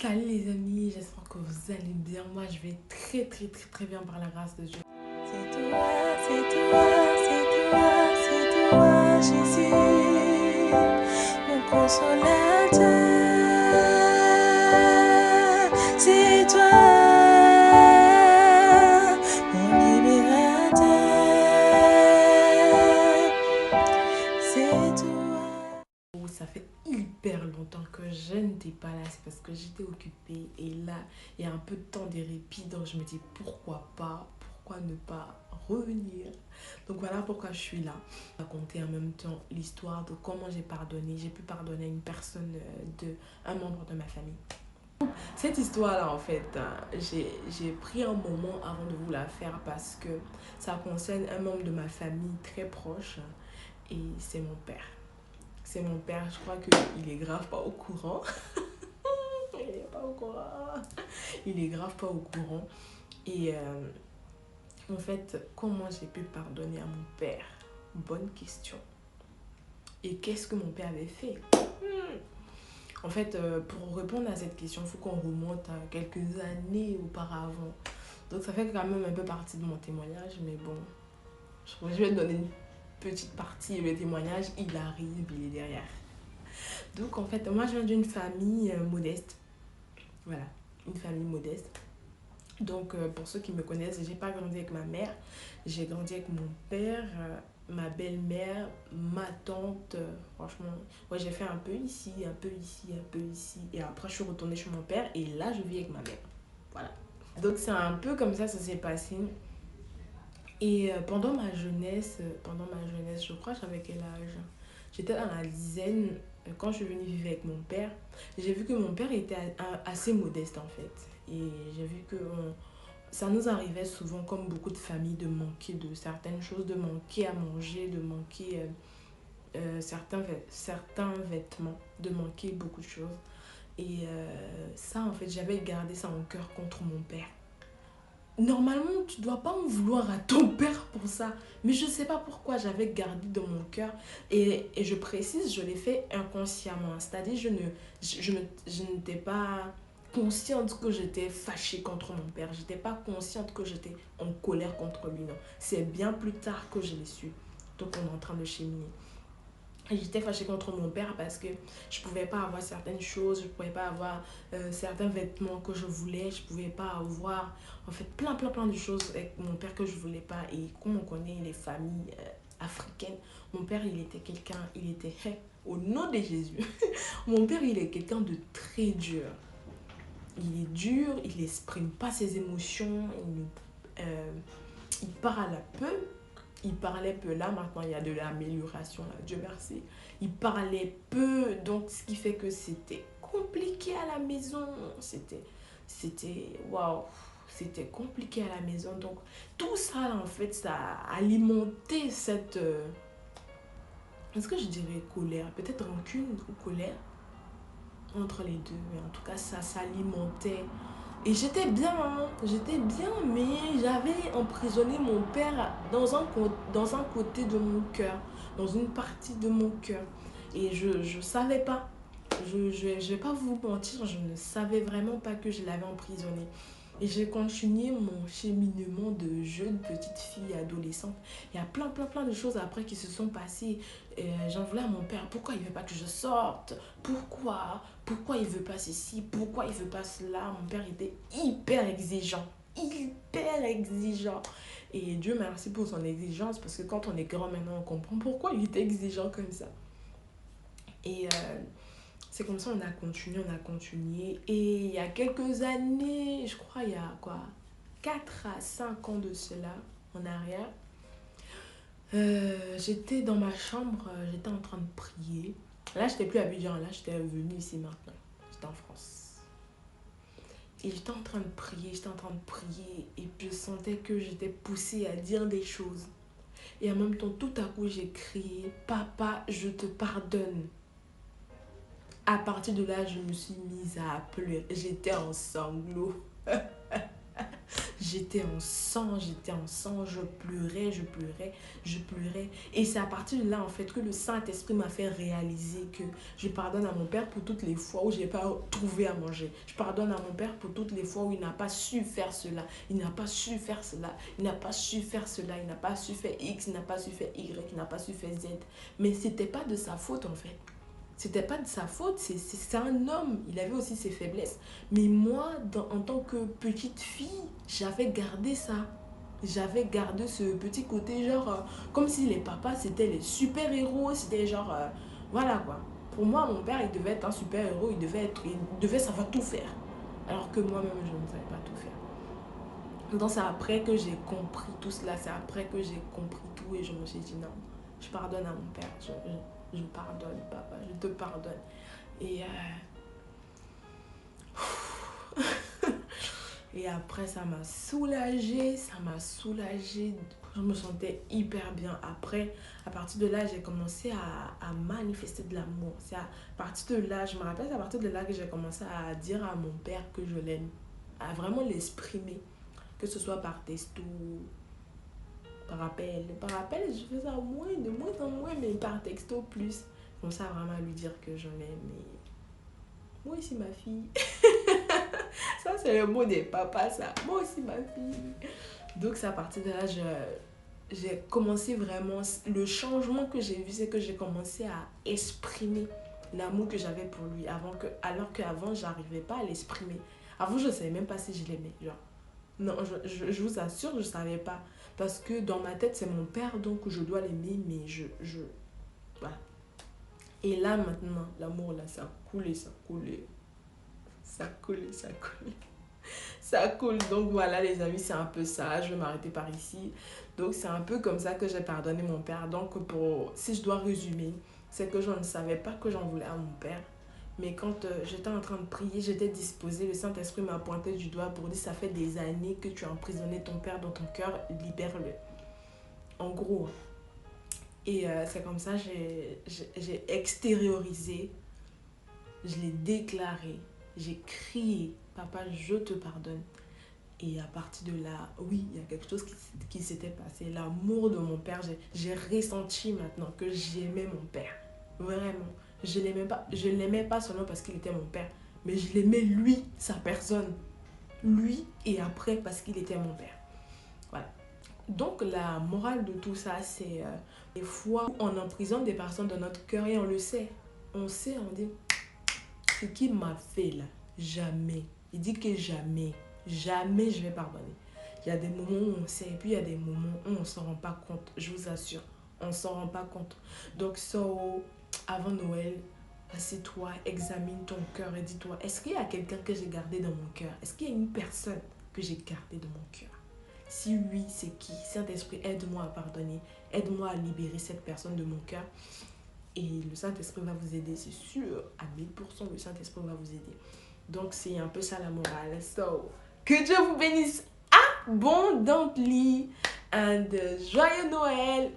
Salut les amis, j'espère que vous allez bien. Moi, je vais très bien par la grâce de Dieu. C'est toi, c'est toi, c'est toi, c'est toi, Jésus, mon consolateur. C'est toi, mon libérateur. C'est toi. Oh, ça fait hyper longtemps que je n'étais pas là. C'est parce que j'étais occupée. Et là, il y a un peu de temps de répit. Donc, je me dis pourquoi pas, pourquoi ne pas revenir. Donc, voilà pourquoi je suis là. Raconter en même temps l'histoire de comment j'ai pardonné. J'ai pu pardonner à une personne, un membre de ma famille. Cette histoire-là, en fait, j'ai pris un moment avant de vous la faire parce que ça concerne un membre de ma famille très proche et c'est mon père. C'est mon père, je crois qu'il est grave pas au courant. Il est pas au courant. Il est grave pas au courant. Et en fait, comment j'ai pu pardonner à mon père? Bonne question. Et qu'est-ce que mon père avait fait? En fait, pour répondre à cette question, il faut qu'on remonte à quelques années auparavant. Donc ça fait quand même un peu partie de mon témoignage, mais bon, je vais te donner une petite partie et le témoignage, il arrive, il est derrière. Donc en fait, moi je viens d'une famille modeste. Voilà, une famille modeste. Donc pour ceux qui me connaissent, j'ai pas grandi avec ma mère, j'ai grandi avec mon père, ma belle-mère, ma tante. Franchement, ouais, j'ai fait un peu ici, un peu ici, un peu ici. Et après, je suis retournée chez mon père et là, je vis avec ma mère. Voilà. Donc c'est un peu comme ça s'est passé. Et pendant ma jeunesse, je crois, j'avais quel âge? J'étais dans la dizaine quand je suis venue vivre avec mon père. J'ai vu que mon père était assez modeste en fait. Et j'ai vu que ça nous arrivait souvent, comme beaucoup de familles, de manquer de certaines choses, de manquer à manger, de manquer certains vêtements, de manquer beaucoup de choses. Et ça, en fait, j'avais gardé ça en cœur contre mon père. Normalement, tu dois pas en vouloir à ton père pour ça. Mais je sais pas pourquoi j'avais gardé dans mon cœur. Et je précise, je l'ai fait inconsciemment. C'est-à-dire, je n'étais pas consciente que j'étais fâchée contre mon père. J'étais pas consciente que j'étais en colère contre lui. Non. C'est bien plus tard que je l'ai su. Donc, on est en train de cheminer. J'étais fâchée contre mon père parce que je pouvais pas avoir certaines choses, je pouvais pas avoir certains vêtements que je voulais, je pouvais pas avoir en fait plein de choses avec mon père que je voulais pas. Et comme on connaît les familles africaines, mon père il était au nom de Jésus. Mon père il est quelqu'un de très dur. Il est dur, il n'exprime pas ses émotions, euh, il parle peu. Il parlait peu, là maintenant il y a de l'amélioration, là, Dieu merci. Il parlait peu, donc ce qui fait que c'était compliqué à la maison. Waouh, c'était compliqué à la maison. Donc tout ça, là, en fait, ça a alimenté cette, est-ce que je dirais colère, peut-être rancune ou colère, entre les deux. Mais en tout cas, ça s'alimentait. Et j'étais bien, mais j'avais emprisonné mon père dans un côté de mon cœur, dans une partie de mon cœur. Et je ne savais pas, je vais pas vous mentir, je ne savais vraiment pas que je l'avais emprisonné. Et j'ai continué mon cheminement de jeune petite fille adolescente. Il y a plein de choses après qui se sont passées. J'en voulais à mon père. Pourquoi il veut pas que je sorte? Pourquoi il veut pas ceci? Pourquoi il veut pas cela? Mon père était hyper exigeant. Hyper exigeant. Et Dieu merci pour son exigence parce que quand on est grand maintenant, on comprend pourquoi il était exigeant comme ça. Et c'est comme ça, on a continué. Et il y a quelques années, je crois, il y a quoi, 4 à 5 ans de cela, en arrière, j'étais dans ma chambre, j'étais en train de prier. Là, j'étais plus à Abidjan, là, j'étais venue ici maintenant. J'étais en France. Et j'étais en train de prier. Et je sentais que j'étais poussée à dire des choses. Et en même temps, tout à coup, j'ai crié, Papa, je te pardonne. À partir de là, je me suis mise à pleurer. J'étais en sanglots. j'étais en sang, je pleurais, je pleurais, je pleurais. Et c'est à partir de là, en fait, que le Saint-Esprit m'a fait réaliser que je pardonne à mon père pour toutes les fois où je n'ai pas trouvé à manger. Je pardonne à mon père pour toutes les fois où il n'a pas su faire cela. Il n'a pas su faire cela. Il n'a pas su faire cela. Il n'a pas su faire X. Il n'a pas su faire Y. Il n'a pas su faire Z. Mais c'était pas de sa faute, en fait. C'était pas de sa faute, c'est un homme, il avait aussi ses faiblesses. Mais moi, en tant que petite fille, j'avais gardé ça. J'avais gardé ce petit côté, genre, comme si les papas, c'était les super-héros, c'était genre, voilà quoi. Pour moi, mon père, il devait être un super-héros, il devait savoir tout faire. Alors que moi-même, je ne savais pas tout faire. Donc c'est après que j'ai compris tout cela, c'est après que j'ai compris tout et je me suis dit non, je pardonne à mon père, je pardonne papa, je te pardonne. Et, et après ça m'a soulagée, je me sentais hyper bien. Après, à partir de là, j'ai commencé à manifester de l'amour. C'est à partir de là, je me rappelle, c'est à partir de là que j'ai commencé à dire à mon père que je l'aime, à vraiment l'exprimer, que ce soit par texto, par appel. Par appel, je fais ça de moins en moins, mais par texto plus. Comme ça, vraiment lui dire que je l'aime. Et moi aussi, ma fille. Ça, c'est le mot des papas, ça. Moi aussi, ma fille. Donc, c'est à partir de là, j'ai commencé vraiment. Le changement que j'ai vu, c'est que j'ai commencé à exprimer l'amour que j'avais pour lui. Alors qu'avant, je n'arrivais pas à l'exprimer. Avant, je ne savais même pas si je l'aimais. Genre, non, je vous assure, je ne savais pas. Parce que dans ma tête, c'est mon père, donc je dois l'aimer, mais voilà. Et là, maintenant, l'amour, là, ça a coulé, ça a coulé. Ça a coulé, ça a coulé. Ça coule. Donc voilà, les amis, c'est un peu ça. Je vais m'arrêter par ici. Donc c'est un peu comme ça que j'ai pardonné mon père. Donc si je dois résumer, c'est que je ne savais pas que j'en voulais à mon père. Mais quand j'étais en train de prier, j'étais disposée. Le Saint-Esprit m'a pointé du doigt pour dire, ça fait des années que tu as emprisonné ton père dans ton cœur, libère-le. En gros. Et c'est comme ça, j'ai extériorisé, je l'ai déclaré, j'ai crié, papa, je te pardonne. Et à partir de là, oui, il y a quelque chose qui s'était passé. L'amour de mon père, j'ai ressenti maintenant que j'aimais mon père. Vraiment. Je ne l'aimais pas seulement parce qu'il était mon père, mais je l'aimais lui, sa personne. Lui et après parce qu'il était mon père. Voilà. Donc la morale de tout ça, c'est des fois on emprisonne des personnes dans notre cœur et on le sait. On sait, on dit, ce qu'il m'a fait là, jamais. Il dit que jamais je vais pardonner. Il y a des moments où on sait et puis il y a des moments où on ne s'en rend pas compte. Je vous assure, on ne s'en rend pas compte. Donc avant Noël, assieds-toi, examine ton cœur et dis-toi, est-ce qu'il y a quelqu'un que j'ai gardé dans mon cœur? Est-ce qu'il y a une personne que j'ai gardée dans mon cœur? Si oui, c'est qui? Saint-Esprit, aide-moi à pardonner. Aide-moi à libérer cette personne de mon cœur. Et le Saint-Esprit va vous aider, c'est sûr. À 1000%, le Saint-Esprit va vous aider. Donc, c'est un peu ça la morale. So, que Dieu vous bénisse abondantly. And joyeux Noël.